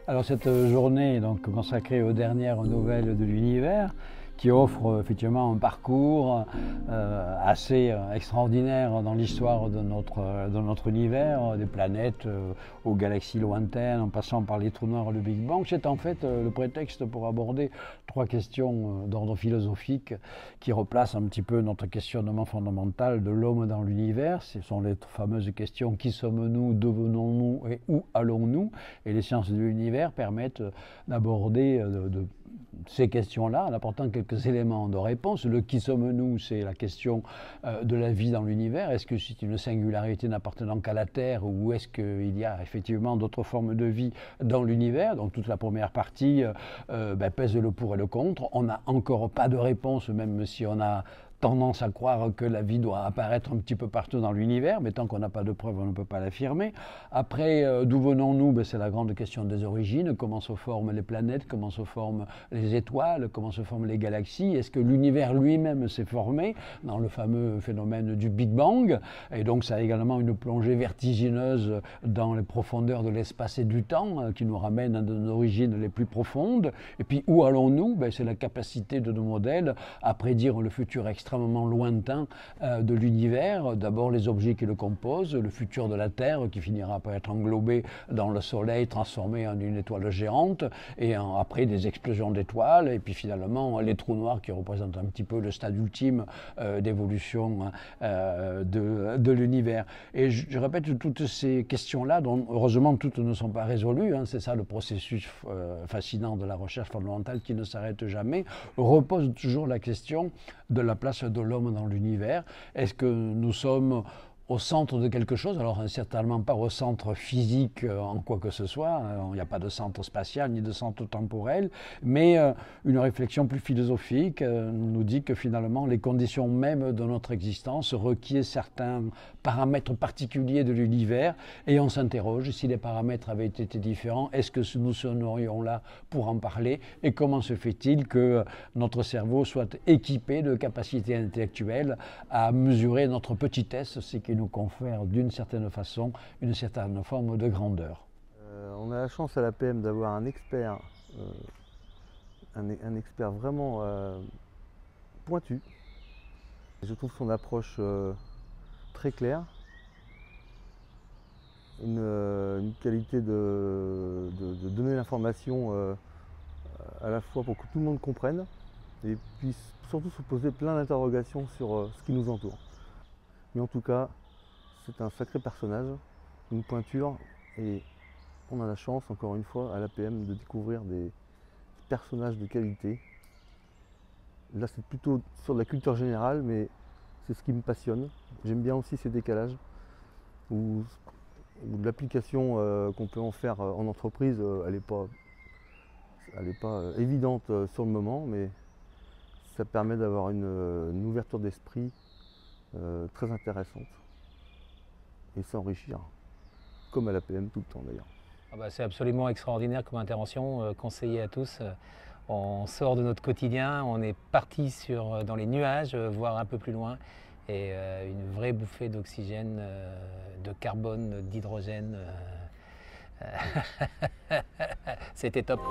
Alors cette journée est donc consacrée aux dernières nouvelles de l'univers, qui offre effectivement un parcours assez extraordinaire dans l'histoire de notre univers, des planètes aux galaxies lointaines, en passant par les trous noirs et le Big Bang. C'est en fait le prétexte pour aborder trois questions d'ordre philosophique qui replacent un petit peu notre questionnement fondamental de l'homme dans l'univers. Ce sont les fameuses questions: qui sommes-nous, devenons-nous et où allons-nous? Et les sciences de l'univers permettent d'aborder ces questions-là en apportant quelques éléments de réponse. Le qui sommes-nous, c'est la question de la vie dans l'univers. Est-ce que c'est une singularité n'appartenant qu'à la Terre, ou est-ce qu'il y a effectivement d'autres formes de vie dans l'univers? Donc toute la première partie pèse le pour et le contre. On n'a encore pas de réponse, même si on a tendance à croire que la vie doit apparaître un petit peu partout dans l'univers, mais tant qu'on n'a pas de preuves, on ne peut pas l'affirmer. Après, d'où venons-nous? C'est la grande question des origines. Comment se forment les planètes? Comment se forment les étoiles? Comment se forment les galaxies? Est-ce que l'univers lui-même s'est formé dans le fameux phénomène du Big Bang? Et donc ça a également une plongée vertigineuse dans les profondeurs de l'espace et du temps, qui nous ramène à nos origines les plus profondes. Et puis où allons-nous? C'est la capacité de nos modèles à prédire le futur extrêmement lointain de l'univers. D'abord les objets qui le composent, le futur de la Terre qui finira par être englobé dans le Soleil, transformé en une étoile géante, et après des explosions d'étoiles, et puis finalement les trous noirs qui représentent un petit peu le stade ultime d'évolution de l'univers. Et je répète, toutes ces questions-là, dont heureusement toutes ne sont pas résolues, c'est ça le processus fascinant de la recherche fondamentale qui ne s'arrête jamais, repose toujours la question de la place de l'homme dans l'univers. Est-ce que nous sommes au centre de quelque chose? Alors certainement pas au centre physique en quoi que ce soit, il n'y a pas de centre spatial ni de centre temporel, mais une réflexion plus philosophique nous dit que finalement les conditions mêmes de notre existence requièrent certains paramètres particuliers de l'univers, et on s'interroge: si les paramètres avaient été différents, est-ce que nous serions là pour en parler? Et comment se fait-il que notre cerveau soit équipé de capacités intellectuelles à mesurer notre petitesse, ce qui nous confère d'une certaine façon une certaine forme de grandeur. On a la chance à l'APM d'avoir un expert, un expert vraiment pointu. Je trouve son approche très claire, une qualité de donner l'information à la fois pour que tout le monde comprenne, et puis surtout se poser plein d'interrogations sur ce qui nous entoure. Mais en tout cas, c'est un sacré personnage, une pointure, et on a la chance, encore une fois, à l'APM de découvrir des personnages de qualité. Là, c'est plutôt sur de la culture générale, mais c'est ce qui me passionne. J'aime bien aussi ces décalages, où l'application qu'on peut en faire en entreprise, elle n'est pas évidente sur le moment, mais ça permet d'avoir une ouverture d'esprit très intéressante et s'enrichir, comme à l'APM tout le temps d'ailleurs. C'est absolument extraordinaire comme intervention, conseiller à tous. On sort de notre quotidien, on est parti dans les nuages, voire un peu plus loin, et une vraie bouffée d'oxygène, de carbone, d'hydrogène. C'était top.